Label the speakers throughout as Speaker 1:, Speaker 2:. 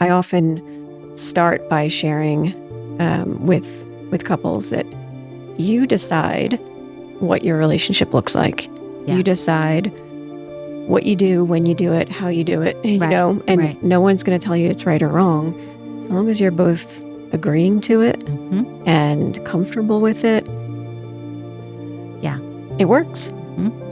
Speaker 1: I often start by sharing with couples that you decide what your relationship looks like.
Speaker 2: Yeah.
Speaker 1: You decide what you do, when you do it, how you do it, and no one's going to tell you it's right or wrong. As long as you're both agreeing to it and comfortable with it, it works.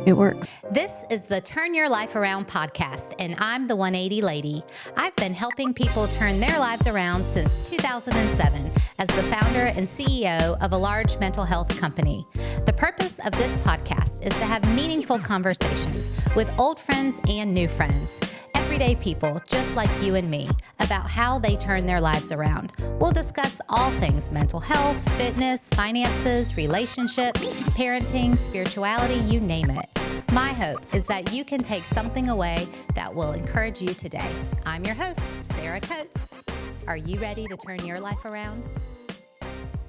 Speaker 1: It works.
Speaker 2: This is the Turn Your Life Around podcast, and I'm the 180 lady. I've been helping people turn their lives around since 2007 as the founder and CEO of a large mental health company. The purpose of this podcast is to have meaningful conversations with old friends and new friends, everyday people just like you and me, about how they turn their lives around. We'll discuss all things mental health, fitness, finances, relationships, parenting, spirituality, you name it. My hope is that you can take something away that will encourage you today. I'm your host, Sarah Coates. Are you ready to turn your life around?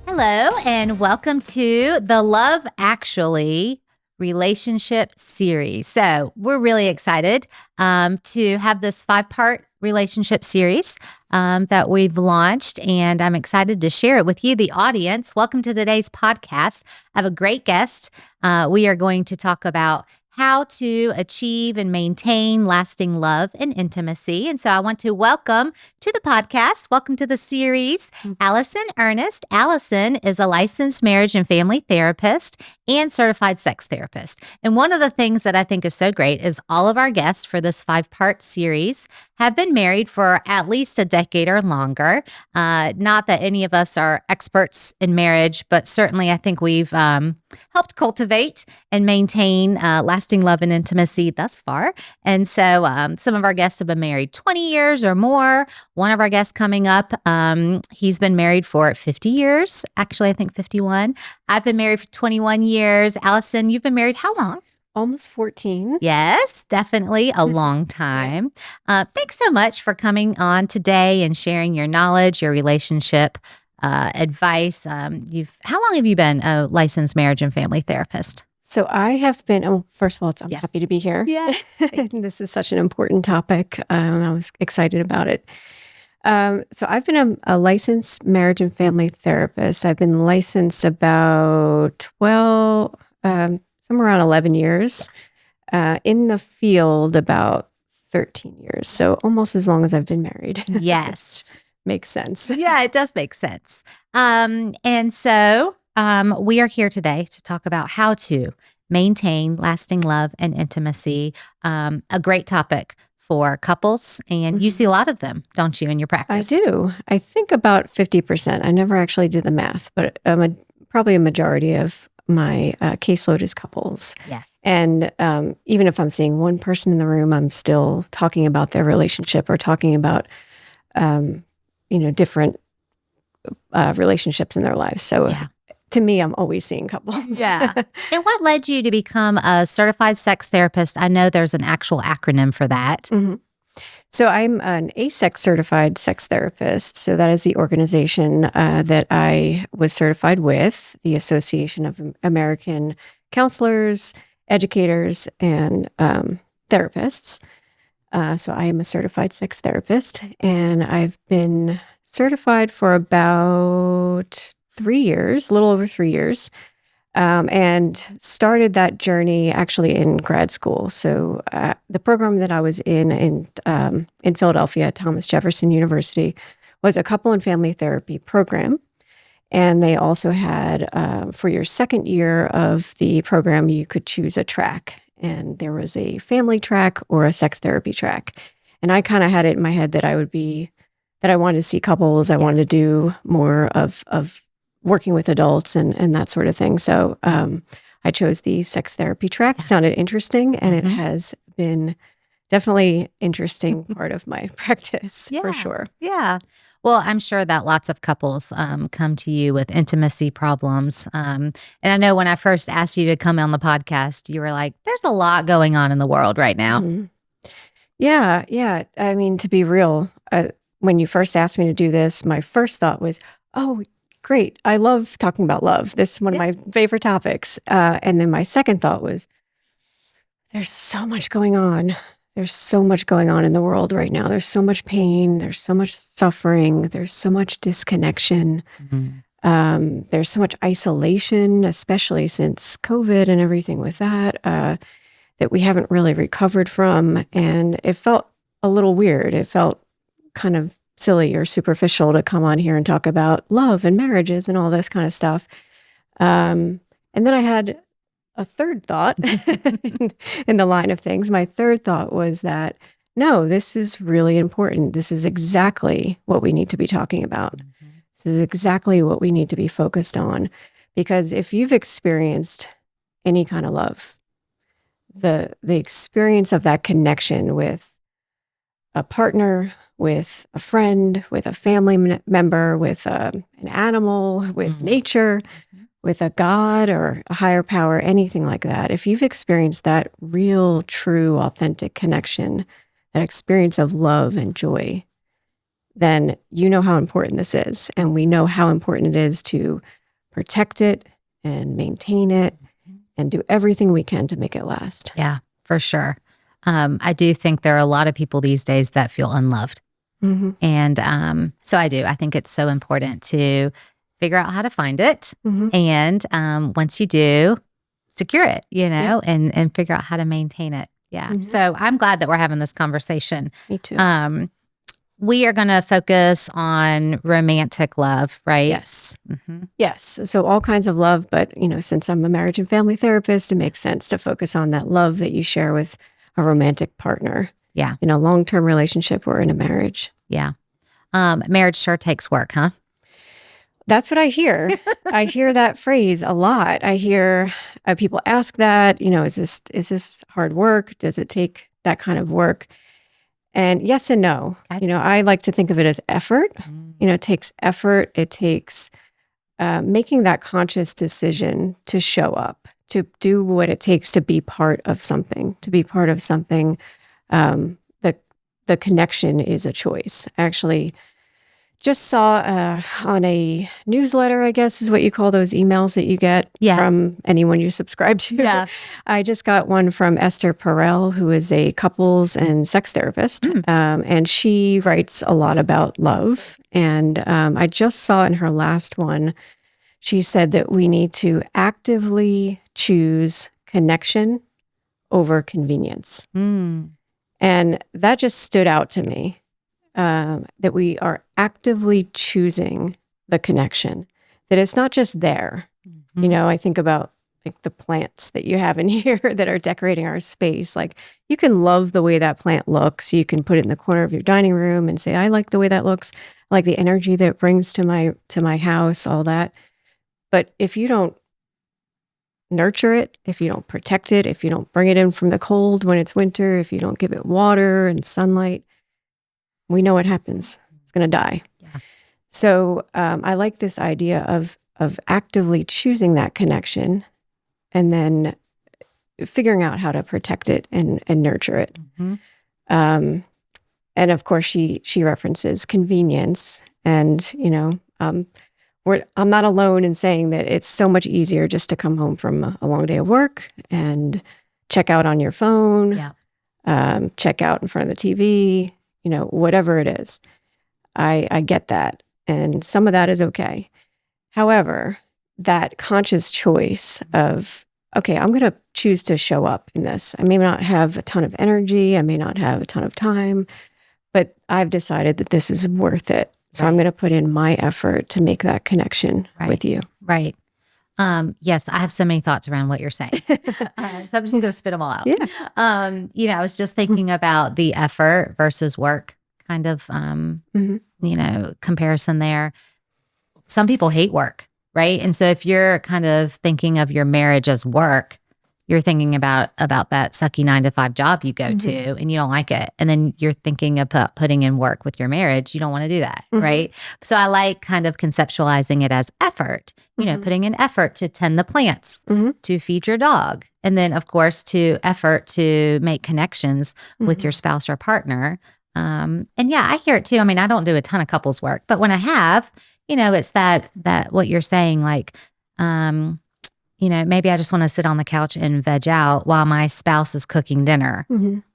Speaker 2: Hello, and welcome to the Love Actually relationship series. So we're really excited to have this 5-part relationship series that we've launched, and I'm excited to share it with you, the audience. Welcome to today's podcast. I have a great guest. We are going to talk about how to achieve and maintain lasting love and intimacy. And so I want to welcome to the podcast, welcome to the series, Allison Ernest. Allison is a licensed marriage and family therapist and certified sex therapist. And one of the things that I think is so great is all of our guests for this 5-part series have been married for at least a decade or longer. Not that any of us are experts in marriage, but certainly I think we've helped cultivate and maintain lasting love and intimacy thus far. And so some of our guests have been married 20 years or more. One of our guests coming up, he's been married for 50 years. Actually, I think 51. I've been married for 21 years. Allison, you've been married how long?
Speaker 1: Almost 14.
Speaker 2: Yes, definitely a long time. Thanks so much for coming on today and sharing your knowledge, your relationship advice. How long have you been a licensed marriage and family therapist?
Speaker 1: So I have been, first of all, I'm happy to be here.
Speaker 2: Yes.
Speaker 1: This is such an important topic. And I was excited about it. So I've been a licensed marriage and family therapist. I've been licensed about, somewhere around 11 years, in the field about 13 years. So almost as long as I've been married.
Speaker 2: Yes.
Speaker 1: Makes sense.
Speaker 2: Yeah, it does make sense. And so we are here today to talk about how to maintain lasting love and intimacy, a great topic for couples. And you see a lot of them, don't you, in your practice?
Speaker 1: I do. I think about 50%. I never actually did the math, but probably a majority of my caseload is couples.
Speaker 2: Yes.
Speaker 1: And even if I'm seeing one person in the room, I'm still talking about their relationship or talking about, different relationships in their lives. So to me, I'm always seeing couples.
Speaker 2: Yeah. And what led you to become a certified sex therapist? I know there's an actual acronym for that.
Speaker 1: Mm-hmm. So I'm an ASEX certified sex therapist. So that is the organization that I was certified with, the Association of American Counselors, Educators, and Therapists. So I am a certified sex therapist, and I've been certified for about 3 years, a little over 3 years, and started that journey actually in grad school. So the program that I was in Philadelphia at Thomas Jefferson University was a couple and family therapy program. And they also had, for your second year of the program, you could choose a track. And there was a family track or a sex therapy track. And I kind of had it in my head that I wanted to see couples. I wanted to do more of working with adults and that sort of thing. So I chose the sex therapy track. It sounded interesting, and it has been definitely interesting part of my practice for sure.
Speaker 2: Yeah. Well, I'm sure that lots of couples come to you with intimacy problems. And I know when I first asked you to come on the podcast, you were like, there's a lot going on in the world right now.
Speaker 1: Mm-hmm. Yeah. I mean, to be real, when you first asked me to do this, my first thought was, oh, great. I love talking about love. This is one of my favorite topics. And then my second thought was, there's so much going on. There's so much going on in the world right now. There's so much pain. There's so much suffering. There's so much disconnection. There's so much isolation, especially since COVID and everything with that, that we haven't really recovered from. And it felt a little weird. It felt kind of silly or superficial to come on here and talk about love and marriages and all this kind of stuff. And then I had a third thought in the line of things. My third thought was that, no, this is really important. This is exactly what we need to be talking about. This is exactly what we need to be focused on. Because if you've experienced any kind of love, the experience of that connection with a partner, with a friend, with a family member, with an animal, with nature, with a God or a higher power, anything like that, if you've experienced that real, true, authentic connection, that experience of love and joy, then you know how important this is. And we know how important it is to protect it and maintain it and do everything we can to make it last.
Speaker 2: Yeah, for sure. I do think there are a lot of people these days that feel unloved. And so I do. I think it's so important to figure out how to find it. And once you do, secure it, and figure out how to maintain it. Yeah. So I'm glad that we're having this conversation.
Speaker 1: Me too.
Speaker 2: We are going to focus on romantic love, right?
Speaker 1: Yes. Yes. So all kinds of love. But, since I'm a marriage and family therapist, it makes sense to focus on that love that you share with a romantic partner.
Speaker 2: Yeah.
Speaker 1: In a long-term relationship or in a marriage.
Speaker 2: Yeah. Marriage sure takes work, huh?
Speaker 1: That's what I hear. I hear that phrase a lot. I hear people ask that, is this hard work? Does it take that kind of work? And yes and no.
Speaker 2: Okay.
Speaker 1: I like to think of it as effort. It takes effort. It takes making that conscious decision to show up, to do what it takes to be part of something, The connection is a choice. Actually, just saw on a newsletter, I guess is what you call those emails that you get from anyone you subscribe to.
Speaker 2: Yeah.
Speaker 1: I just got one from Esther Perel, who is a couples and sex therapist. And she writes a lot about love. And I just saw in her last one, she said that we need to actively choose connection over convenience. And that just stood out to me. That we are actively choosing the connection, that it's not just there. I think about like the plants that you have in here that are decorating our space. Like you can love the way that plant looks. You can put it in the corner of your dining room and say, I like the way that looks. I like the energy that it brings to my house, all that. But if you don't nurture it, if you don't protect it, if you don't bring it in from the cold when it's winter, if you don't give it water and sunlight, we know what happens. It's going to die.
Speaker 2: Yeah.
Speaker 1: So I like this idea of actively choosing that connection and then figuring out how to protect it and nurture it. And of course, she references convenience. And, I'm not alone in saying that it's so much easier just to come home from a long day of work and check out on your phone, check out in front of the TV, whatever it is. I get that. And some of that is okay. However, that conscious choice of, okay, I'm going to choose to show up in this. I may not have a ton of energy. I may not have a ton of time, but I've decided that this is worth it. So I'm going to put in my effort to make that connection with you.
Speaker 2: Right. Yes, I have so many thoughts around what you're saying. So I'm just going to spit them all out.
Speaker 1: Yeah.
Speaker 2: I was just thinking about the effort versus work kind of, comparison there. Some people hate work, right? And so if you're kind of thinking of your marriage as work, you're thinking about that sucky 9-to-5 job you go to and you don't like it. And then you're thinking about putting in work with your marriage. You don't want to do that, right? So I like kind of conceptualizing it as effort, putting in effort to tend the plants, to feed your dog. And then, of course, to effort to make connections with your spouse or partner. And yeah, I hear it too. I mean, I don't do a ton of couples work, but when I have, it's that what you're saying, like, maybe I just want to sit on the couch and veg out while my spouse is cooking dinner.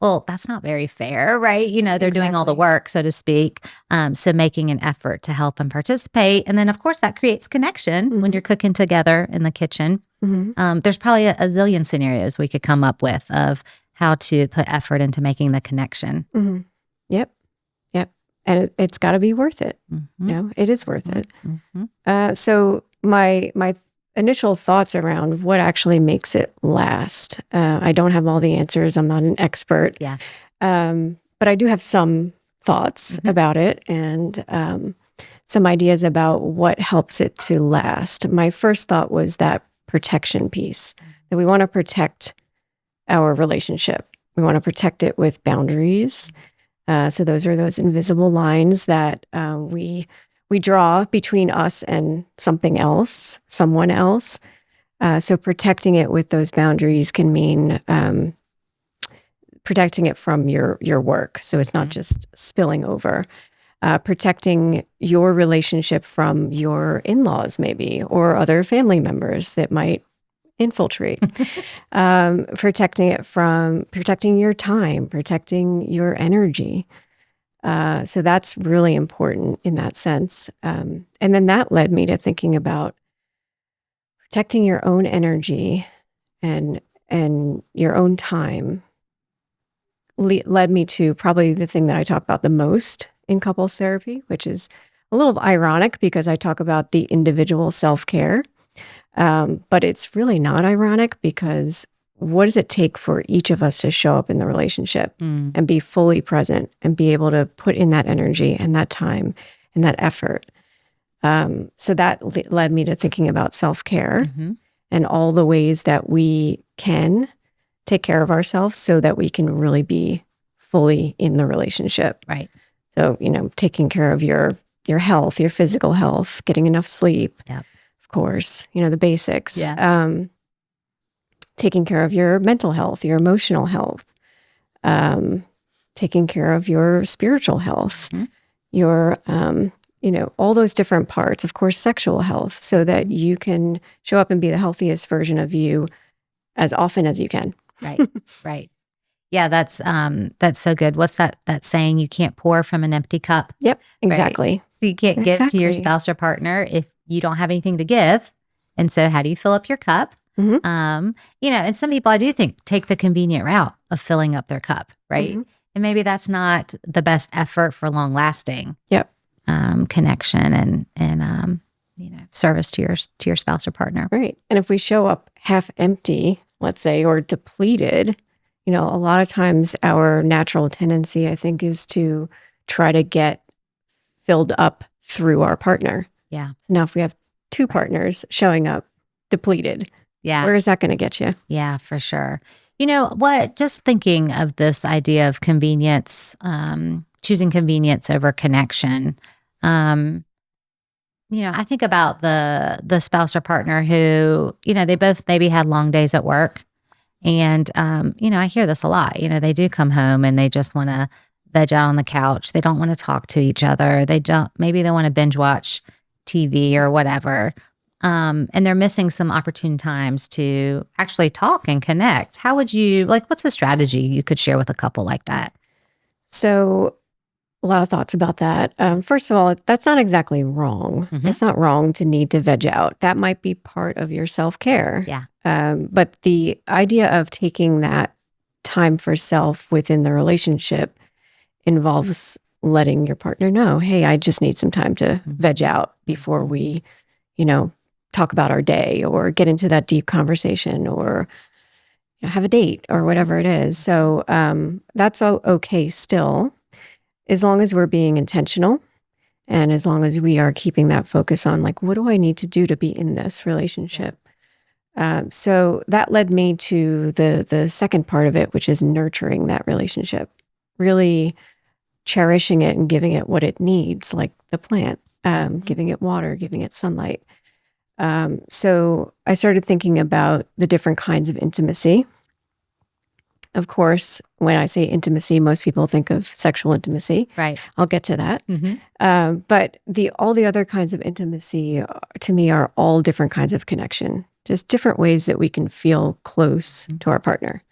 Speaker 2: Well, that's not very fair, right? They're doing all the work, so to speak. So making an effort to help and participate. And then, of course, that creates connection when you're cooking together in the kitchen. There's probably a zillion scenarios we could come up with of how to put effort into making the connection.
Speaker 1: Yep. And it's got to be worth it. It is worth it. So my initial thoughts around what actually makes it last. I don't have all the answers. I'm not an expert.
Speaker 2: Yeah.
Speaker 1: But I do have some thoughts about it and some ideas about what helps it to last. My first thought was that protection piece, that we want to protect our relationship. We want to protect it with boundaries. So those are those invisible lines that we draw between us and something else, someone else. So protecting it with those boundaries can mean protecting it from your work. So it's not just spilling over. Protecting your relationship from your in-laws maybe, or other family members that might infiltrate. Protecting your time, protecting your energy. So that's really important in that sense. And then that led me to thinking about protecting your own energy and your own time. Led me to probably the thing that I talk about the most in couples therapy, which is a little ironic because I talk about the individual self-care. But it's really not ironic because what does it take for each of us to show up in the relationship and be fully present and be able to put in that energy and that time and that effort? So that led me to thinking about self-care and all the ways that we can take care of ourselves so that we can really be fully in the relationship.
Speaker 2: Right.
Speaker 1: So, taking care of your health, your physical health, getting enough sleep.
Speaker 2: Yeah.
Speaker 1: Of course, the basics.
Speaker 2: Yeah.
Speaker 1: Taking care of your mental health, your emotional health, taking care of your spiritual health, your, all those different parts, of course, sexual health, so that you can show up and be the healthiest version of you as often as you can.
Speaker 2: Right. Right. Yeah, that's so good. What's that saying? You can't pour from an empty cup.
Speaker 1: Yep, exactly.
Speaker 2: Right? So you can't give to your spouse or partner if you don't have anything to give. And so how do you fill up your cup? And some people, I do think, take the convenient route of filling up their cup, right? And maybe that's not the best effort for long lasting connection and service to your spouse or partner.
Speaker 1: Right. And if we show up half empty, let's say, or depleted, a lot of times our natural tendency, I think, is to try to get filled up through our partner.
Speaker 2: Yeah.
Speaker 1: Now, if we have two partners showing up depleted, where is that going to get you?
Speaker 2: Yeah, for sure. Just thinking of this idea of convenience, choosing convenience over connection. I think about the spouse or partner who, they both maybe had long days at work. And, I hear this a lot. They do come home and they just want to veg out on the couch. They don't want to talk to each other. Maybe they want to binge watch TV or whatever. And they're missing some opportune times to actually talk and connect. How would you, what's a strategy you could share with a couple like that?
Speaker 1: So a lot of thoughts about that. First of all, that's not exactly wrong. It's not wrong to need to veg out. That might be part of your self-care.
Speaker 2: Yeah.
Speaker 1: But the idea of taking that time for self within the relationship involves letting your partner know, hey, I just need some time to veg out before we, talk about our day or get into that deep conversation or have a date or whatever it is. So that's okay still, as long as we're being intentional and as long as we are keeping that focus on what do I need to do to be in this relationship? So that led me to the second part of it, which is nurturing that relationship, really cherishing it and giving it what it needs, like the plant, giving it water, giving it sunlight. So I started thinking about the different kinds of intimacy. Of course, when I say intimacy, most people think of sexual intimacy.
Speaker 2: Right.
Speaker 1: I'll get to that. But all the other kinds of intimacy to me are all different kinds of connection. just different ways that we can feel close to our partner.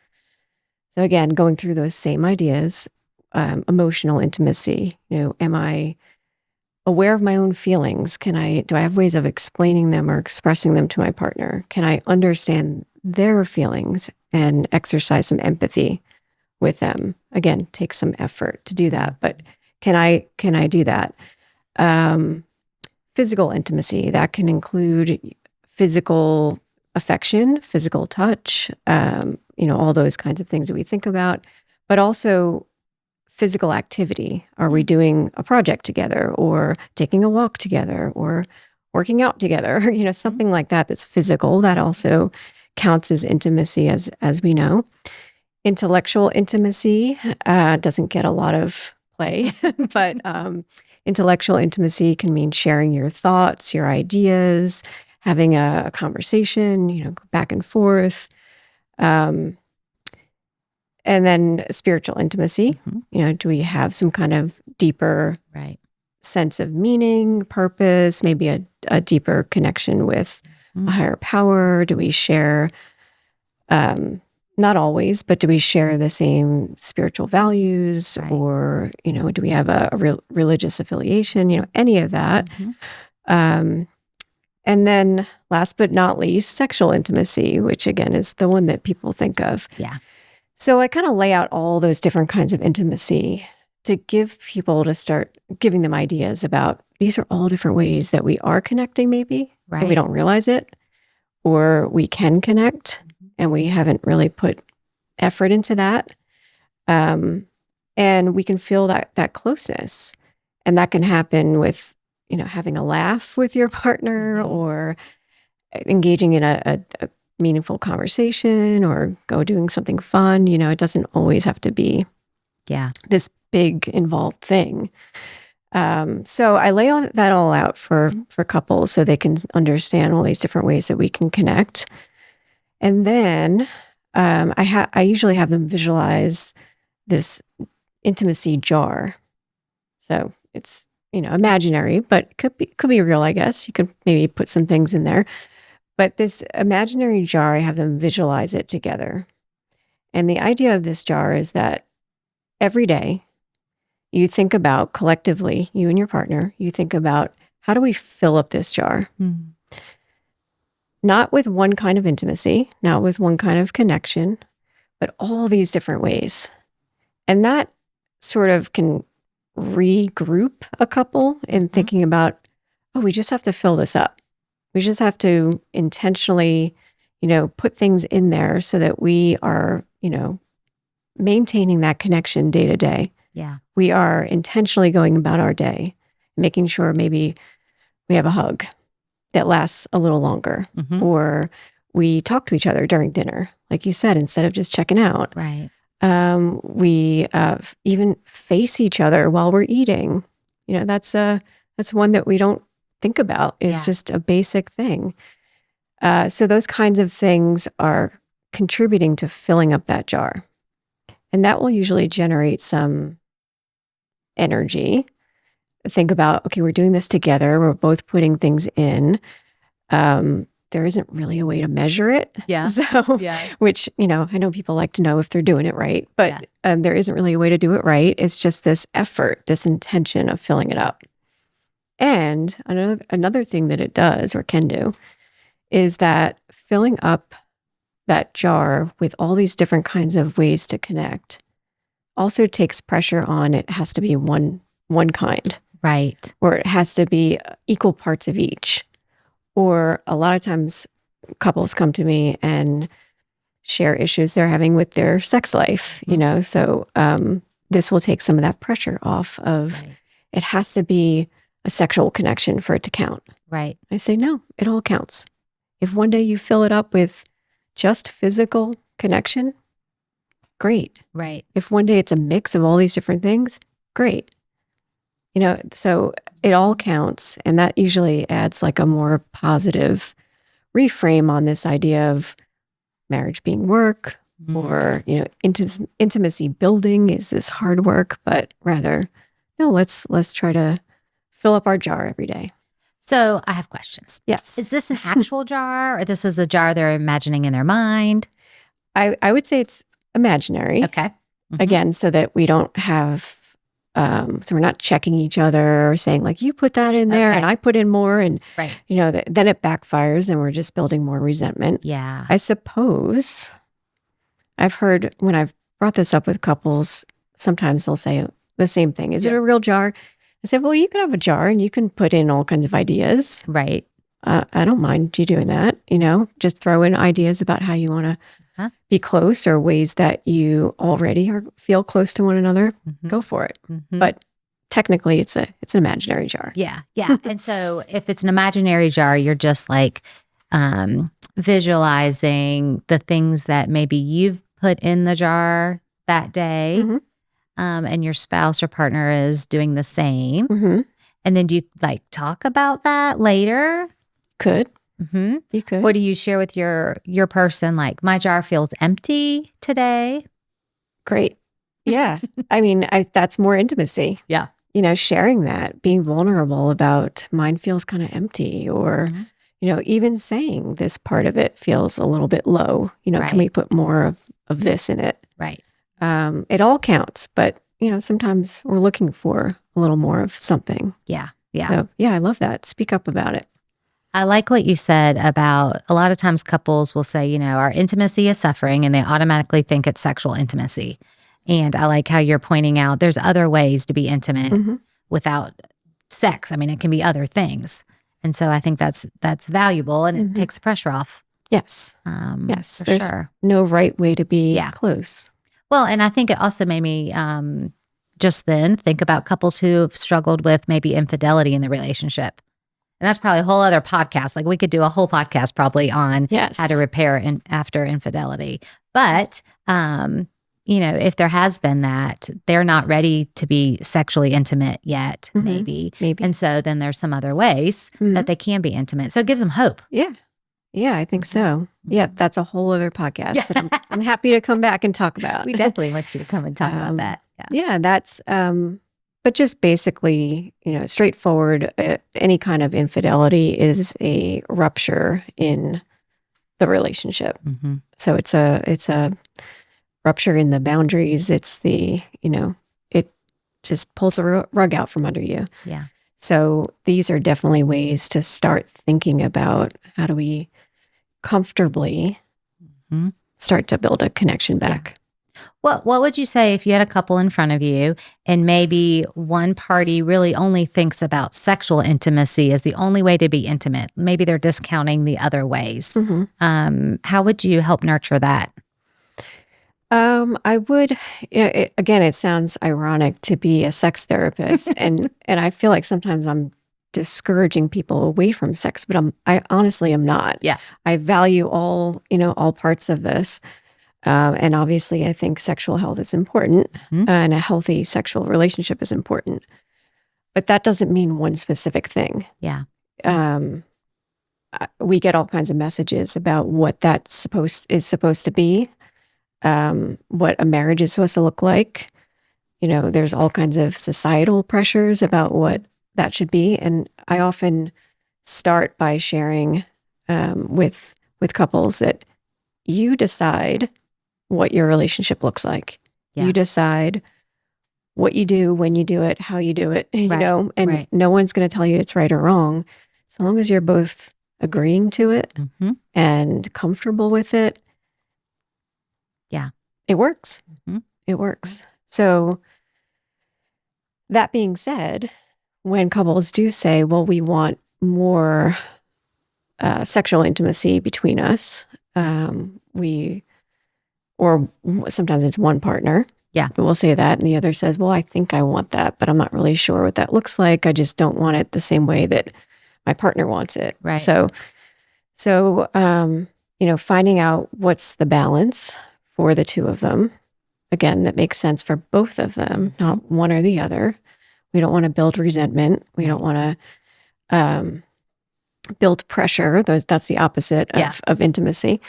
Speaker 1: So again, going through those same ideas, emotional intimacy, am I aware of my own feelings? Do I have ways of explaining them or expressing them to my partner? Can I understand their feelings and exercise some empathy with them? Again, takes some effort to do that, but can I do that? Physical intimacy, that can include physical affection, physical touch, all those kinds of things that we think about, but also physical activity. Are we doing a project together or taking a walk together or working out together? Something like that that's physical, that also counts as intimacy as we know. Intellectual intimacy doesn't get a lot of play, but intellectual intimacy can mean sharing your thoughts, your ideas, having a conversation, back and forth. And then spiritual intimacy, do we have some kind of deeper sense of meaning, purpose, maybe a deeper connection with a higher power? Do we share, not always, but do we share the same spiritual values? Or, do we have a religious affiliation? Any of that. And then last but not least, sexual intimacy, which again is the one that people think of.
Speaker 2: Yeah.
Speaker 1: So I kind of lay out all those different kinds of intimacy to give people, to start giving them ideas about these are all different ways that we are connecting maybe, and we don't realize it, or we can connect and we haven't really put effort into that. And we can feel that closeness. And that can happen with, having a laugh with your partner or engaging in a meaningful conversation or go doing something fun. It doesn't always have to be this big involved thing. So I lay that all out for couples so they can understand all these different ways that we can connect. And then I usually have them visualize this intimacy jar. So it's, imaginary, but could be real, I guess. You could maybe put some things in there. But this imaginary jar, I have them visualize it together. And the idea of this jar is that every day you think about collectively, you and your partner, you think about how do we fill up this jar? Not with one kind of intimacy, not with one kind of connection, but all these different ways. And that sort of can regroup a couple in thinking about, we just have to fill this up. We just have to intentionally, put things in there so that we are, maintaining that connection day to day.
Speaker 2: Yeah.
Speaker 1: We are intentionally going about our day, making sure maybe we have a hug that lasts a little longer, or we talk to each other during dinner, like you said, instead of just checking out.
Speaker 2: Right.
Speaker 1: We even face each other while we're eating. That's one that we don't think about. It's just a basic thing. So those kinds of things are contributing to filling up that jar. And that will usually generate some energy. Think about, okay, we're doing this together. We're both putting things in. There isn't really a way to measure it.
Speaker 2: Yeah.
Speaker 1: So, which, I know people like to know if they're doing it right, but there isn't really a way to do it right. It's just this effort, this intention of filling it up. And another thing that it does or can do is that filling up that jar with all these different kinds of ways to connect also takes pressure on it has to be one kind.
Speaker 2: Right.
Speaker 1: Or it has to be equal parts of each. Or a lot of times couples come to me and share issues they're having with their sex life, so this will take some of that pressure off of it has to be a sexual connection for it to count.
Speaker 2: Right.
Speaker 1: I say, no, it all counts. If one day you fill it up with just physical connection, great.
Speaker 2: Right.
Speaker 1: If one day it's a mix of all these different things, great. So it all counts. And that usually adds like a more positive reframe on this idea of marriage being work or, intimacy building is this hard work, but rather, no, let's try to fill up our jar every day.
Speaker 2: So I have questions.
Speaker 1: Yes.
Speaker 2: Is this an actual jar, or this is a jar they're imagining in their mind?
Speaker 1: I would say it's imaginary.
Speaker 2: Okay.
Speaker 1: Again, so that we don't have, so we're not checking each other or saying like, you put that in there
Speaker 2: Okay.
Speaker 1: and I put in more. And,
Speaker 2: Right.
Speaker 1: then it backfires and we're just building more resentment.
Speaker 2: Yeah.
Speaker 1: I suppose I've heard when I've brought this up with couples, sometimes they'll say the same thing. Is it a real jar? I said, well, you can have a jar and you can put in all kinds of ideas.
Speaker 2: Right.
Speaker 1: I don't mind you doing that. Just throw in ideas about how you want to be close or ways that you already feel close to one another. Go for it. But technically, it's an imaginary jar.
Speaker 2: Yeah. Yeah. And so if it's an imaginary jar, you're just like visualizing the things that maybe you've put in the jar that day. And your spouse or partner is doing the same. And then do you like talk about that later?
Speaker 1: Could. You could.
Speaker 2: What do you share with your person? Like, my jar feels empty today.
Speaker 1: Great. Yeah. I mean, that's more intimacy.
Speaker 2: Yeah.
Speaker 1: Sharing that, being vulnerable about mine feels kind of empty, or, even saying this part of it feels a little bit low. Can we put more of this in it?
Speaker 2: Right.
Speaker 1: It all counts, but, sometimes we're looking for a little more of something.
Speaker 2: Yeah. Yeah.
Speaker 1: So, yeah, I love that. Speak up about it.
Speaker 2: I like what you said about a lot of times couples will say, our intimacy is suffering, and they automatically think it's sexual intimacy. And I like how you're pointing out there's other ways to be intimate without sex. I mean, it can be other things. And so I think that's valuable, and it takes the pressure off.
Speaker 1: Yes.
Speaker 2: Yes.
Speaker 1: There's no right way to be close.
Speaker 2: Well, and I think it also made me just then think about couples who have struggled with maybe infidelity in the relationship. And that's probably a whole other podcast. Like, we could do a whole podcast probably on how to repair after infidelity. But, if there has been that, they're not ready to be sexually intimate yet, maybe. And so then there's some other ways that they can be intimate. So it gives them hope.
Speaker 1: Yeah. Yeah, I think so. Yeah, that's a whole other podcast that I'm happy to come back and talk about.
Speaker 2: We definitely want you to come and talk about that.
Speaker 1: Yeah, that's, but just basically, straightforward, any kind of infidelity is a rupture in the relationship. So it's a rupture in the boundaries. It's it just pulls the rug out from under you.
Speaker 2: Yeah.
Speaker 1: So these are definitely ways to start thinking about how do we comfortably start to build a connection back.
Speaker 2: What would you say if you had a couple in front of you and maybe one party really only thinks about sexual intimacy as the only way to be intimate? Maybe they're discounting the other ways. How would you help nurture that?
Speaker 1: I would, again, it sounds ironic to be a sex therapist, and I feel like sometimes I'm discouraging people away from sex, but I honestly am not.
Speaker 2: Yeah.
Speaker 1: I value all parts of this. And obviously, I think sexual health is important, and a healthy sexual relationship is important. But that doesn't mean one specific thing.
Speaker 2: Yeah.
Speaker 1: We get all kinds of messages about what that is supposed to be, what a marriage is supposed to look like. There's all kinds of societal pressures about what that should be, and I often start by sharing with couples that you decide what your relationship looks like. Yeah. You decide what you do, when you do it, how you do it, and no one's going to tell you it's right or wrong. So long as you're both agreeing to it and comfortable with it.
Speaker 2: Yeah.
Speaker 1: It works. It works. So that being said, when couples do say, well, we want more sexual intimacy between us, or sometimes it's one partner.
Speaker 2: Yeah.
Speaker 1: We'll say that. And the other says, well, I think I want that, but I'm not really sure what that looks like. I just don't want it the same way that my partner wants it.
Speaker 2: Right.
Speaker 1: So, finding out what's the balance for the two of them, again, that makes sense for both of them, not one or the other. We don't want to build resentment. We don't want to build pressure. That's the opposite of intimacy.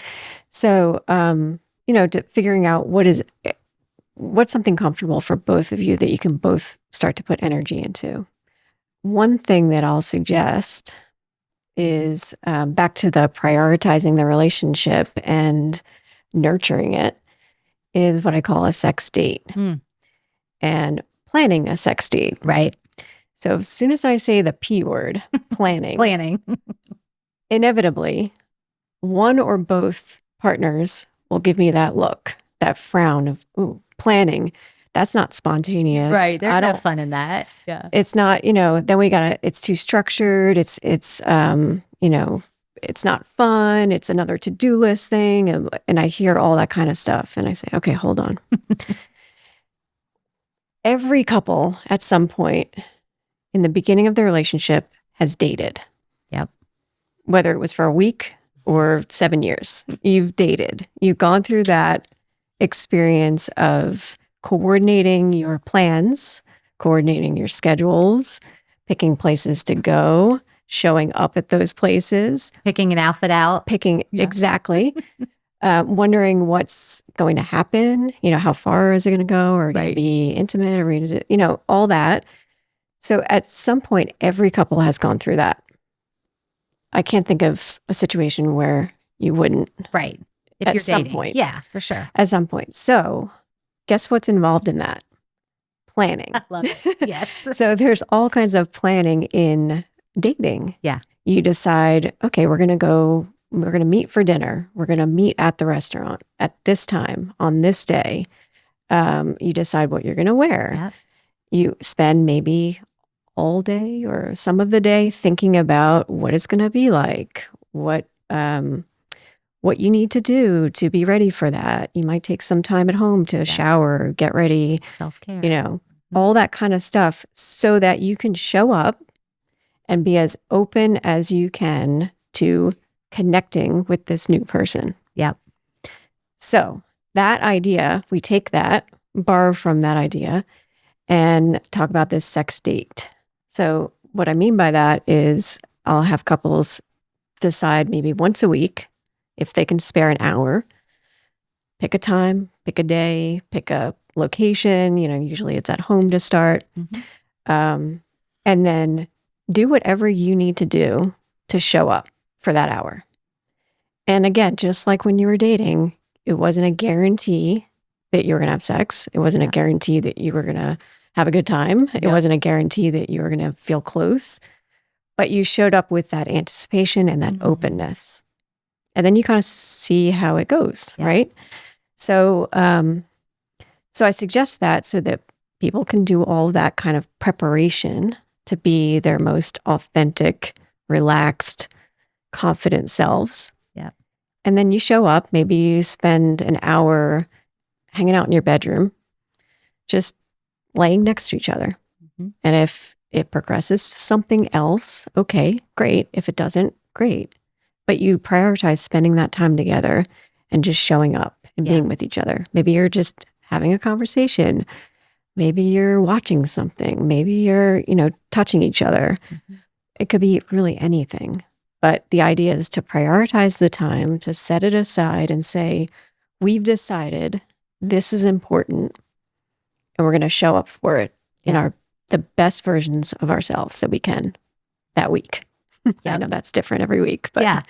Speaker 1: So, to figuring out what's something comfortable for both of you that you can both start to put energy into. One thing that I'll suggest is back to the prioritizing the relationship and nurturing it is what I call a sex date and planning a sex date.
Speaker 2: Right.
Speaker 1: So as soon as I say the P word, planning, inevitably one or both partners will give me that look, that frown of, ooh, planning. That's not spontaneous.
Speaker 2: Right. There's no fun in that. Yeah.
Speaker 1: It's not, then it's too structured. It's not fun. It's another to-do list thing. And I hear all that kind of stuff. And I say, okay, hold on. Every couple at some point in the beginning of the relationship has dated.
Speaker 2: Yep.
Speaker 1: Whether it was for a week or 7 years, you've dated. You've gone through that experience of coordinating your plans, coordinating your schedules, picking places to go, showing up at those places.
Speaker 2: Picking an outfit out.
Speaker 1: Exactly. Wondering what's going to happen. How far is it going to go? Are we going to be intimate? Are we going to, all that. So at some point, every couple has gone through that. I can't think of a situation where you wouldn't.
Speaker 2: Right. If
Speaker 1: at
Speaker 2: you're
Speaker 1: some
Speaker 2: dating.
Speaker 1: point.
Speaker 2: Yeah, for sure.
Speaker 1: At some point. So guess what's involved in that? Planning.
Speaker 2: I love it. Yes.
Speaker 1: So there's all kinds of planning in dating.
Speaker 2: Yeah.
Speaker 1: You decide, okay, we're going to meet for dinner. We're going to meet at the restaurant at this time on this day. You decide what you're going to wear.
Speaker 2: Yep.
Speaker 1: You spend maybe all day or some of the day thinking about what it's going to be like, what you need to do to be ready for that. You might take some time at home to shower, get ready,
Speaker 2: self-care,
Speaker 1: all that kind of stuff so that you can show up and be as open as you can to connecting with this new person.
Speaker 2: Yep.
Speaker 1: So that idea, we take that, borrow from that idea, and talk about this sex date. So what I mean by that is I'll have couples decide maybe once a week, if they can spare an hour, pick a time, pick a day, pick a location. Usually it's at home to start. And then do whatever you need to do to show up for that hour. And again, just like when you were dating, it wasn't a guarantee that you were going to have sex. It wasn't a guarantee that you were going to have a good time. It wasn't a guarantee that you were going to feel close, but you showed up with that anticipation and that openness. And then you kind of see how it goes, right? So, so I suggest that so that people can do all of that kind of preparation to be their most authentic, relaxed, confident selves.
Speaker 2: Yeah.
Speaker 1: And then you show up, maybe you spend an hour hanging out in your bedroom, just laying next to each other. And if it progresses to something else, okay, great. If it doesn't, great. But you prioritize spending that time together and just showing up and being with each other. Maybe you're just having a conversation. Maybe you're watching something. Maybe you're, touching each other. It could be really anything. But the idea is to prioritize the time, to set it aside and say, we've decided this is important and we're going to show up for it in the best versions of ourselves that we can that week. I know that's different every week, but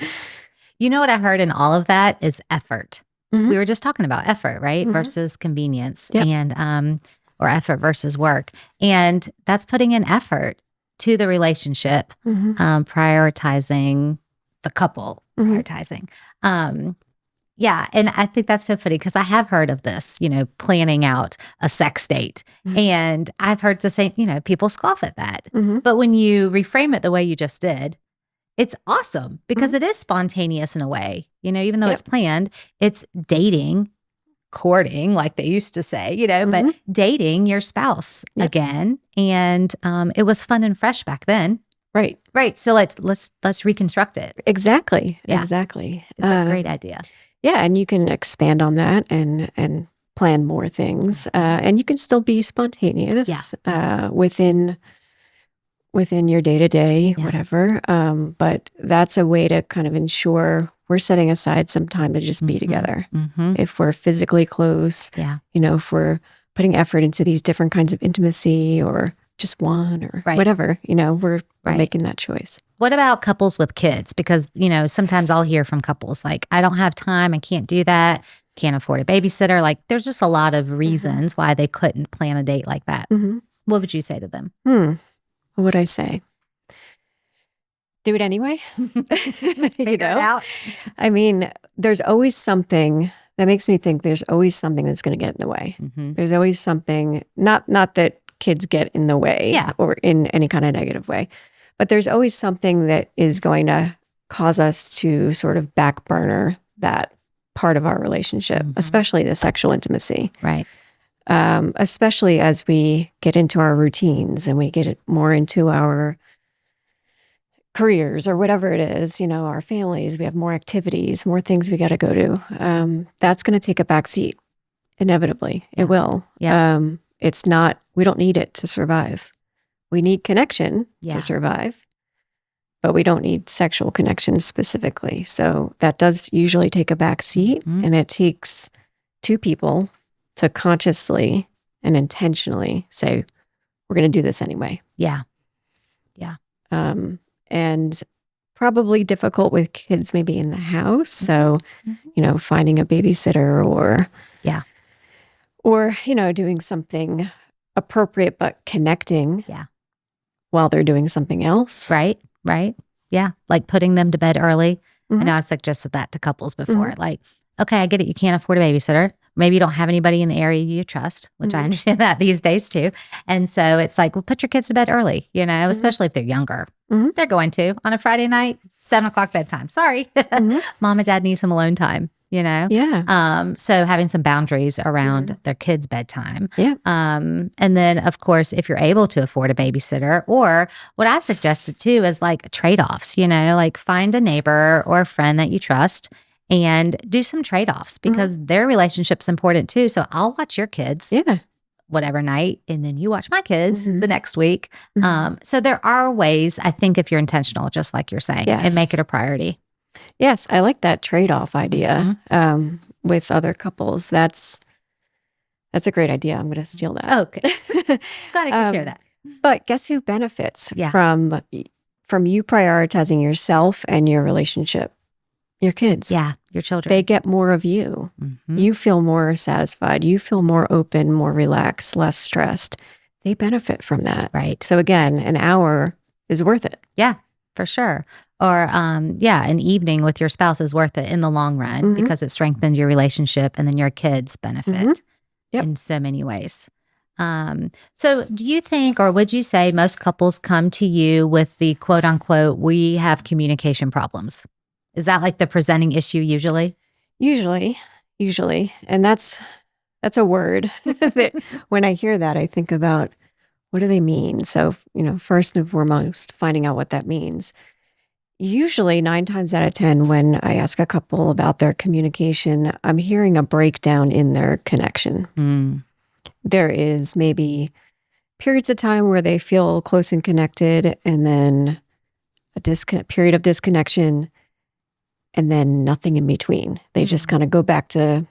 Speaker 2: You know what I heard in all of that is effort. We were just talking about effort, right? Versus convenience and, or effort versus work. And that's putting in effort to the relationship, prioritizing the couple, prioritizing. Yeah. And I think that's so funny because I have heard of this, planning out a sex date. And I've heard the same, people scoff at that. But when you reframe it the way you just did, it's awesome because it is spontaneous in a way, even though it's planned, it's dating, courting, like they used to say, but dating your spouse again. And it was fun and fresh back then.
Speaker 1: Right.
Speaker 2: Right. So let's reconstruct it.
Speaker 1: Exactly.
Speaker 2: Yeah.
Speaker 1: Exactly.
Speaker 2: It's a great idea.
Speaker 1: Yeah. And you can expand on that and plan more things. And you can still be spontaneous within your day-to-day, whatever. But that's a way to kind of ensure we're setting aside some time to just be together. If we're physically close, if we're putting effort into these different kinds of intimacy or just one or
Speaker 2: Right.
Speaker 1: whatever, we're
Speaker 2: Right.
Speaker 1: making that choice.
Speaker 2: What about couples with kids? Because, sometimes I'll hear from couples like, I don't have time. I can't do that. Can't afford a babysitter. Like, there's just a lot of reasons why they couldn't plan a date like that.
Speaker 1: Mm-hmm.
Speaker 2: What would you say to them?
Speaker 1: What would I say? Do it anyway.
Speaker 2: Figure it out.
Speaker 1: I mean, there's always something that makes me think there's always something that's going to get in the way.
Speaker 2: Mm-hmm.
Speaker 1: There's always something, not that kids get in the way or in any kind of negative way, but there's always something that is going to cause us to sort of back burner that part of our relationship, especially the sexual intimacy.
Speaker 2: Right.
Speaker 1: Especially as we get into our routines and we get it more into our careers or whatever it is, our families, we have more activities, more things we got to go to. That's going to take a back seat. Inevitably, it will.
Speaker 2: Yeah.
Speaker 1: It's not, we don't need it to survive. We need connection to survive, but we don't need sexual connection specifically. So that does usually take a back seat, and it takes two people to consciously and intentionally say, we're going to do this anyway.
Speaker 2: Yeah.
Speaker 1: And probably difficult with kids maybe in the house. So, finding a babysitter or doing something appropriate, but connecting while they're doing something else.
Speaker 2: Right. Yeah. Like putting them to bed early. I know I've suggested that to couples before. Like, okay, I get it. You can't afford a babysitter. Maybe you don't have anybody in the area you trust, which I understand that these days too. And so it's like, well, put your kids to bed early, especially if they're younger. They're going to on a Friday night, 7:00 bedtime. Sorry. Mom and dad need some alone time,
Speaker 1: Yeah.
Speaker 2: So having some boundaries around their kids' bedtime.
Speaker 1: Yeah.
Speaker 2: And then, of course, if you're able to afford a babysitter, or what I've suggested too is like trade-offs, like find a neighbor or a friend that you trust and do some trade-offs because their relationship's important too. So I'll watch your kids whatever night, and then you watch my kids the next week. So there are ways, I think, if you're intentional, just like you're saying, and make it a priority.
Speaker 1: Yes, I like that trade-off idea with other couples. That's a great idea. I'm going to steal that.
Speaker 2: Okay. Glad I could share that.
Speaker 1: But guess who benefits from you prioritizing yourself and your relationship? Your kids.
Speaker 2: Yeah, your children.
Speaker 1: They get more of you. You feel more satisfied. You feel more open, more relaxed, less stressed. They benefit from that.
Speaker 2: Right.
Speaker 1: So again, an hour is worth it.
Speaker 2: Yeah, for sure. Or, an evening with your spouse is worth it in the long run because it strengthens your relationship, and then your kids benefit in so many ways. So do you think, or would you say most couples come to you with the quote unquote, we have communication problems? Is that like the presenting issue usually?
Speaker 1: Usually. And that's a word that when I hear that, I think about what do they mean? So, first and foremost, finding out what that means. Usually 9 times out of 10, when I ask a couple about their communication, I'm hearing a breakdown in their connection. There is maybe periods of time where they feel close and connected, and then a period of disconnection, and then nothing in between. They just kind of go back to,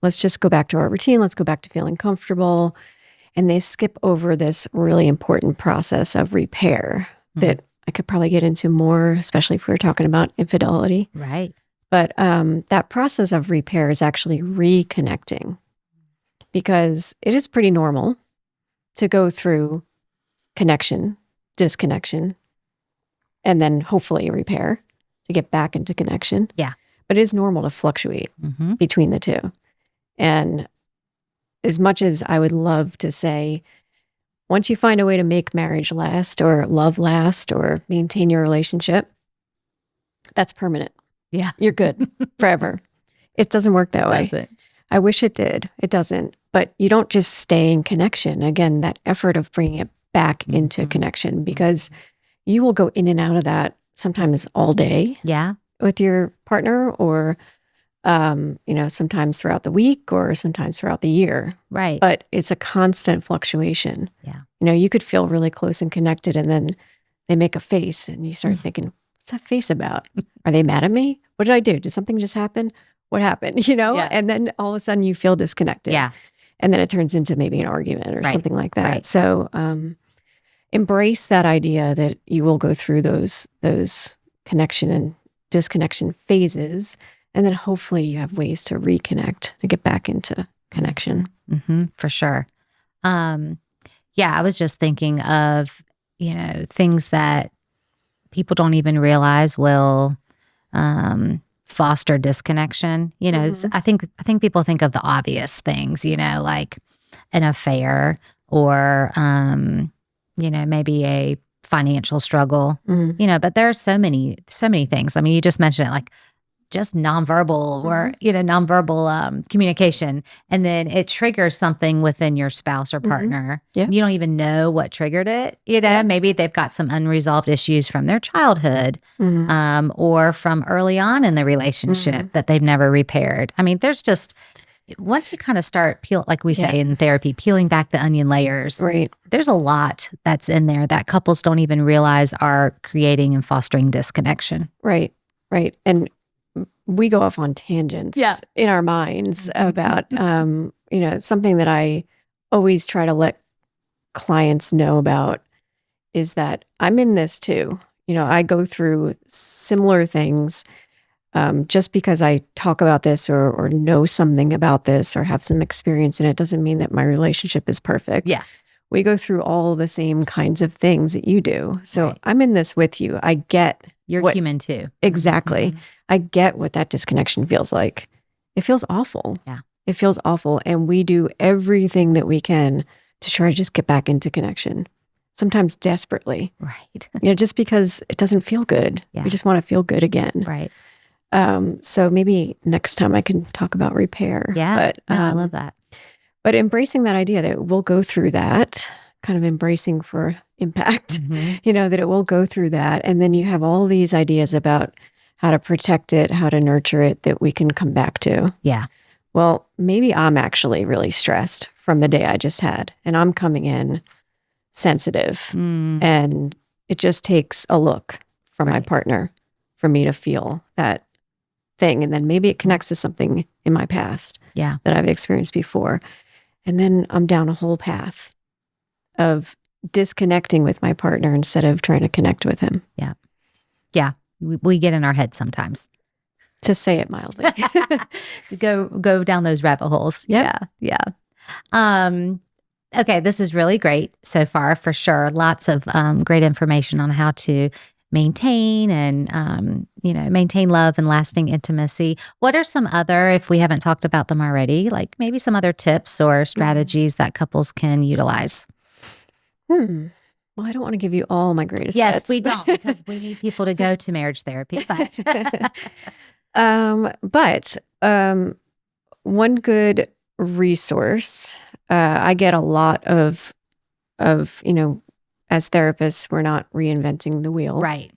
Speaker 1: let's just go back to our routine. Let's go back to feeling comfortable. And they skip over this really important process of repair that I could probably get into more, especially if we were talking about infidelity.
Speaker 2: Right.
Speaker 1: But that process of repair is actually reconnecting, because it is pretty normal to go through connection, disconnection, and then hopefully repair to get back into connection.
Speaker 2: Yeah.
Speaker 1: But it is normal to fluctuate between the two. And as much as I would love to say, once you find a way to make marriage last or love last or maintain your relationship, that's permanent.
Speaker 2: Yeah.
Speaker 1: You're good forever. It doesn't work that way.
Speaker 2: Does it?
Speaker 1: I wish it did. It doesn't. But you don't just stay in connection. Again, that effort of bringing it back into connection, because you will go in and out of that sometimes all day with your partner, or sometimes throughout the week or sometimes throughout the year.
Speaker 2: Right.
Speaker 1: But it's a constant fluctuation.
Speaker 2: Yeah.
Speaker 1: You could feel really close and connected, and then they make a face and you start thinking, what's that face about? Are they mad at me? What did I do? Did something just happen? What happened?
Speaker 2: Yeah.
Speaker 1: And then all of a sudden you feel disconnected.
Speaker 2: Yeah.
Speaker 1: And then it turns into maybe an argument or something like that.
Speaker 2: Right.
Speaker 1: So embrace that idea that you will go through those connection and disconnection phases, and then hopefully you have ways to reconnect, to get back into connection.
Speaker 2: For sure. I was just thinking of, things that people don't even realize will foster disconnection. I think people think of the obvious things, like an affair or, maybe a financial struggle, but there are so many things. I mean, you just mentioned it, like just nonverbal or, nonverbal communication. And then it triggers something within your spouse or partner.
Speaker 1: Yeah.
Speaker 2: You don't even know what triggered it. Maybe they've got some unresolved issues from their childhood or from early on in the relationship that they've never repaired. I mean, there's just, once you kind of start like we say in therapy, peeling back the onion layers,
Speaker 1: Right.
Speaker 2: there's a lot that's in there that couples don't even realize are creating and fostering disconnection.
Speaker 1: Right. And we go off on tangents in our minds about, something that I always try to let clients know about is that I'm in this too. I go through similar things. Just because I talk about this or know something about this or have some experience in it doesn't mean that my relationship is perfect.
Speaker 2: Yeah.
Speaker 1: We go through all the same kinds of things that you do. So I'm in this with you. I get
Speaker 2: you're human too.
Speaker 1: Exactly. I get what that disconnection feels like. It feels awful.
Speaker 2: Yeah.
Speaker 1: It feels awful. And we do everything that we can to try to just get back into connection, sometimes desperately.
Speaker 2: Right.
Speaker 1: Just because it doesn't feel good.
Speaker 2: Yeah.
Speaker 1: We just want to feel good again.
Speaker 2: Right.
Speaker 1: So maybe next time I can talk about repair.
Speaker 2: Yeah.
Speaker 1: But,
Speaker 2: I love that.
Speaker 1: But embracing that idea that we'll go through that, kind of embracing for impact, that it will go through that. And then you have all these ideas about how to protect it, how to nurture it, that we can come back to.
Speaker 2: Yeah.
Speaker 1: Well, maybe I'm actually really stressed from the day I just had, and I'm coming in sensitive. And it just takes a look from my partner for me to feel that thing. And then maybe it connects to something in my past that I've experienced before. And then I'm down a whole path of disconnecting with my partner instead of trying to connect with him.
Speaker 2: Yeah. Yeah. We get in our head sometimes.
Speaker 1: To say it mildly.
Speaker 2: Go down those rabbit holes.
Speaker 1: Yep.
Speaker 2: Yeah. Okay. This is really great so far, for sure. Lots of great information on how to maintain and, maintain love and lasting intimacy. What are some other, if we haven't talked about them already, like maybe some other tips or strategies that couples can utilize?
Speaker 1: Well, I don't want to give you all my greatest
Speaker 2: Yes,
Speaker 1: hits.
Speaker 2: we don't, because we need people to go to marriage therapy.
Speaker 1: But one good resource, I get a lot of, as therapists, we're not reinventing the wheel.
Speaker 2: Right.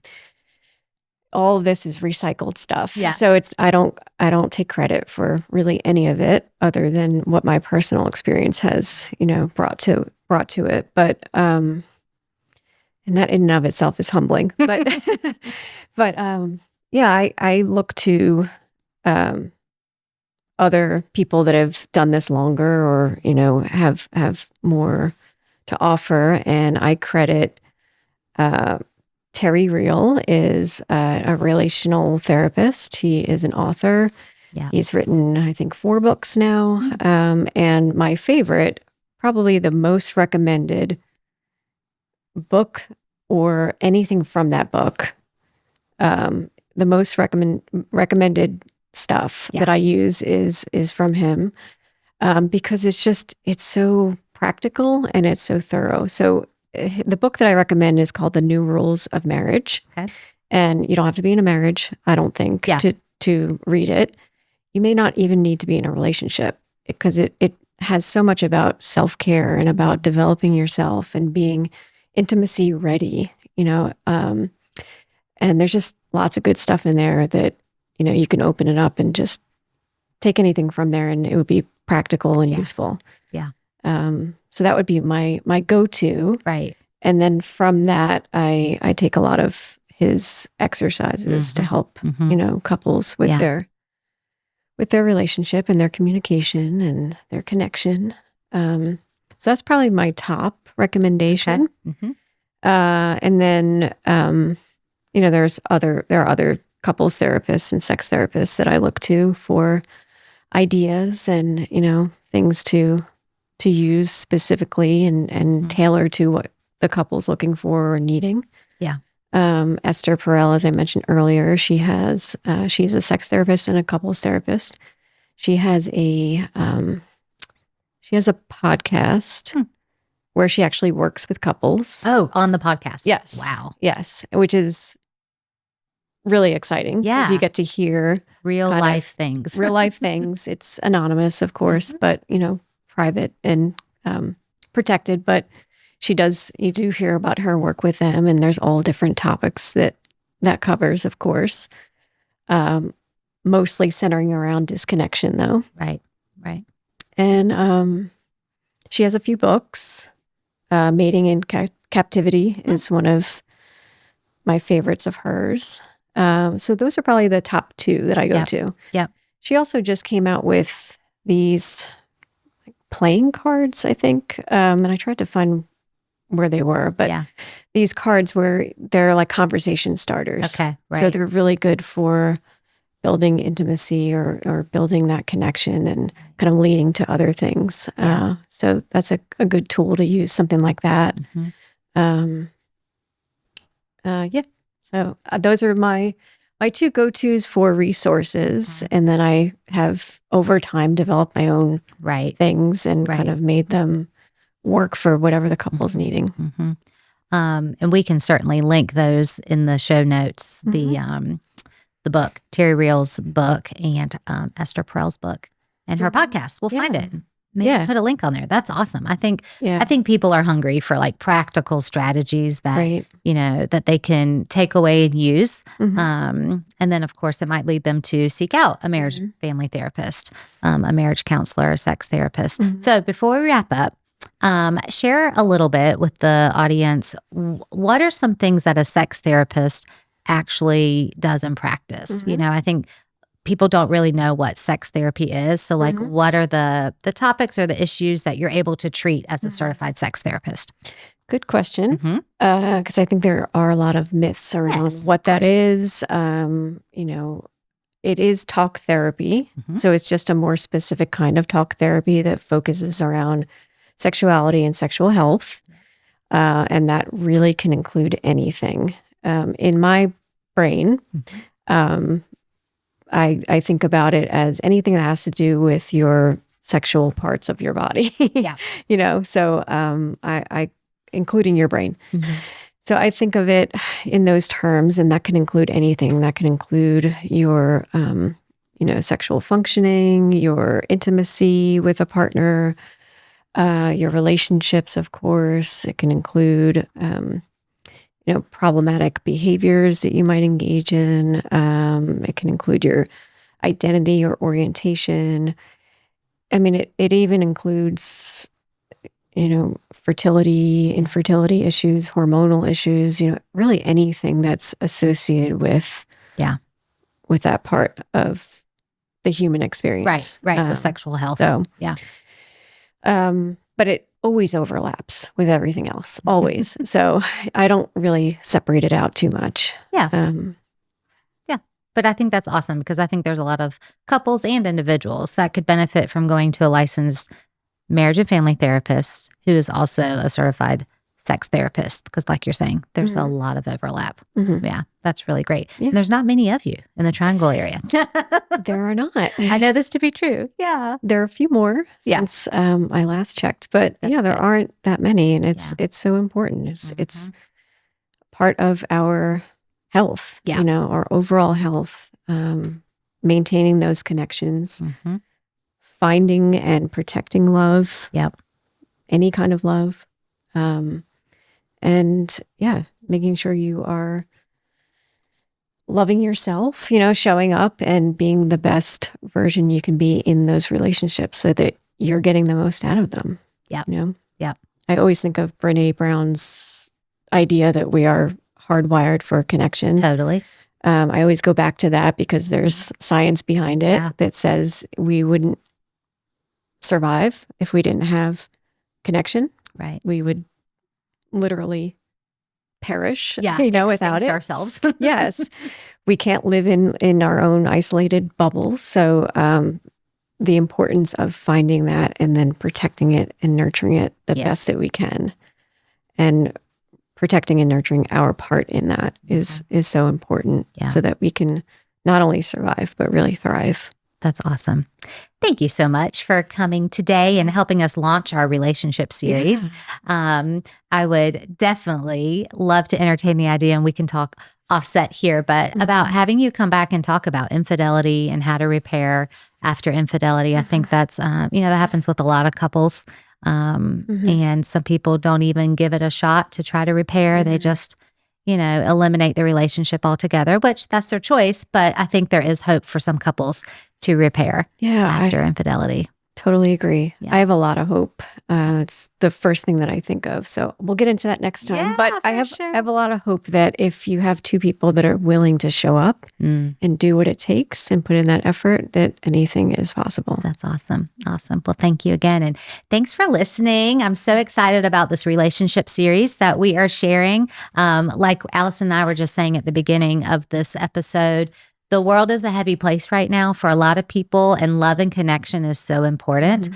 Speaker 1: All of this is recycled stuff.
Speaker 2: Yeah.
Speaker 1: So I don't take credit for really any of it other than what my personal experience has, brought to it. But and that in and of itself is humbling. But I look to other people that have done this longer or, have more to offer. And I credit Terry Real is a relational therapist. He is an author.
Speaker 2: Yeah.
Speaker 1: He's written, I think, 4 books now. And my favorite, probably the most recommended book or anything from that book, the most recommended stuff that I use is from him, because it's so practical and it's so thorough. So the book that I recommend is called The New Rules of Marriage.
Speaker 2: Okay.
Speaker 1: And you don't have to be in a marriage, I don't think, to read it. You may not even need to be in a relationship, because it has so much about self-care and about developing yourself and being intimacy ready, and there's just lots of good stuff in there that, you can open it up and just take anything from there and it would be practical and useful.
Speaker 2: Yeah.
Speaker 1: So that would be my go-to.
Speaker 2: Right.
Speaker 1: And then from that, I take a lot of his exercises to help, couples with their relationship and their communication and their connection. So that's probably my top recommendation.
Speaker 2: Okay.
Speaker 1: And then, there are other couples therapists and sex therapists that I look to for ideas and, things to use specifically and tailor to what the couple's looking for or needing.
Speaker 2: Yeah.
Speaker 1: Esther Perel, as I mentioned earlier, she's a sex therapist and a couples therapist. She has a podcast where she actually works with couples.
Speaker 2: Oh, on the podcast.
Speaker 1: Yes.
Speaker 2: Wow.
Speaker 1: Yes. Which is really exciting because you get to hear
Speaker 2: real life things.
Speaker 1: Real life things. It's anonymous, of course, but, private and protected. But you do hear about her work with them, and there's all different topics that covers, of course. Mostly centering around disconnection, though.
Speaker 2: Right.
Speaker 1: And she has a few books. Mating in Captivity is one of my favorites of hers. So those are probably the top two that I go to.
Speaker 2: Yeah.
Speaker 1: She also just came out with these playing cards, I think. And I tried to find where they were, but these cards they're like conversation starters.
Speaker 2: Okay. Right.
Speaker 1: So they're really good for building intimacy or building that connection and kind of leading to other things.
Speaker 2: Yeah.
Speaker 1: So that's a good tool to use, something like that. So those are my two go-tos for resources. And then I have over time developed my own things and kind of made them work for whatever the couple's needing.
Speaker 2: And we can certainly link those in the show notes. The book, Terry Reel's book, and Esther Perel's book, and her podcast. We'll find it. Maybe put a link on there. That's awesome. I think people are hungry for like practical strategies that that they can take away and use. And then, of course, it might lead them to seek out a marriage family therapist, a marriage counselor, a sex therapist. So before we wrap up, share a little bit with the audience. What are some things that a sex therapist actually does in practice? I think people don't really know what sex therapy is. So like, what are the topics or the issues that you're able to treat as a certified sex therapist?
Speaker 1: Good question. Because I think there are a lot of myths around what that is. It is talk therapy. So it's just a more specific kind of talk therapy that focuses around sexuality and sexual health. And that really can include anything. In my brain, I think about it as anything that has to do with your sexual parts of your body. So I including your brain. So I think of it in those terms, and that can include anything. That can include your sexual functioning, your intimacy with a partner, your relationships, of course. It can include problematic behaviors that you might engage in. It can include your identity or orientation. I mean, it even includes, fertility, infertility issues, hormonal issues, really anything that's associated with that part of the human experience.
Speaker 2: Right. With sexual health.
Speaker 1: So, but it always overlaps with everything else, always. So I don't really separate it out too much.
Speaker 2: But I think that's awesome because I think there's a lot of couples and individuals that could benefit from going to a licensed marriage and family therapist who is also a certified sex therapist. Because like you're saying, there's a lot of overlap. Yeah, that's really great. And there's not many of you in the Triangle area.
Speaker 1: There are not.
Speaker 2: I know this to be true. Yeah.
Speaker 1: There are a few more since I last checked. But there aren't that many. And it's so important. It's part of our health, our overall health, maintaining those connections, finding and protecting love, any kind of love, and making sure you are loving yourself, showing up and being the best version you can be in those relationships so that you're getting the most out of them. I always think of Brené Brown's idea that we are hardwired for connection.
Speaker 2: Totally.
Speaker 1: I always go back to that because there's science behind it that says we wouldn't survive if we didn't have connection.
Speaker 2: Right.
Speaker 1: We would literally perish,
Speaker 2: Yeah,
Speaker 1: without
Speaker 2: extinct
Speaker 1: it.
Speaker 2: ourselves.
Speaker 1: Yes. We can't live in our own isolated bubbles. So the importance of finding that and then protecting it and nurturing it the best that we can. And protecting and nurturing our part in that is so important so that we can not only survive, but really thrive.
Speaker 2: That's awesome. Thank you so much for coming today and helping us launch our relationship series.
Speaker 1: Yeah.
Speaker 2: I would definitely love to entertain the idea, and we can talk offset here, but about having you come back and talk about infidelity and how to repair after infidelity. I think that's, that happens with a lot of couples. And some people don't even give it a shot to try to repair. They just, eliminate the relationship altogether, which that's their choice. But I think there is hope for some couples to repair after infidelity.
Speaker 1: Totally agree.
Speaker 2: Yeah.
Speaker 1: I have a lot of hope. It's the first thing that I think of. So we'll get into that next time.
Speaker 2: Yeah,
Speaker 1: but I
Speaker 2: for
Speaker 1: have a lot of hope that if you have two people that are willing to show up and do what it takes and put in that effort, that anything is possible.
Speaker 2: That's awesome. Awesome. Well, thank you again. And thanks for listening. I'm so excited about this relationship series that we are sharing. Like Allison and I were just saying at the beginning of this episode, the world is a heavy place right now for a lot of people, and love and connection is so important.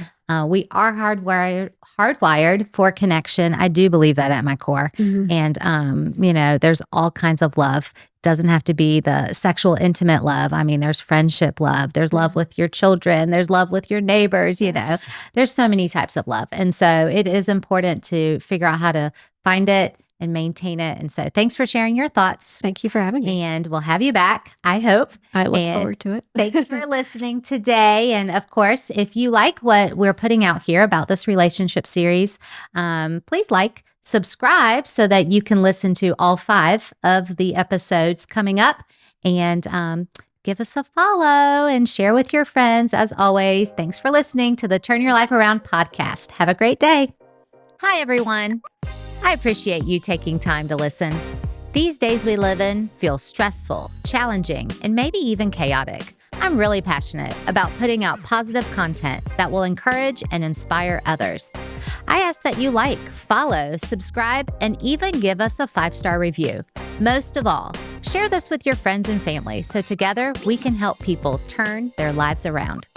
Speaker 2: We are hardwired for connection. I do believe that at my core. And, there's all kinds of love. Doesn't have to be the sexual, intimate love. I mean, there's friendship love. There's love with your children. There's love with your neighbors. There's so many types of love. And so it is important to figure out how to find it and maintain it. And so thanks for sharing your thoughts.
Speaker 1: Thank you for having me.
Speaker 2: And we'll have you back, I hope.
Speaker 1: I look forward to it.
Speaker 2: Thanks for listening today. And of course, if you like what we're putting out here about this relationship series, please subscribe so that you can listen to all 5 of the episodes coming up, and give us a follow and share with your friends. As always, thanks for listening to the Turn Your Life Around podcast. Have a great day. Hi, everyone. I appreciate you taking time to listen. These days we live in feel stressful, challenging, and maybe even chaotic. I'm really passionate about putting out positive content that will encourage and inspire others. I ask that you follow, subscribe, and even give us a 5-star review. Most of all, share this with your friends and family so together we can help people turn their lives around.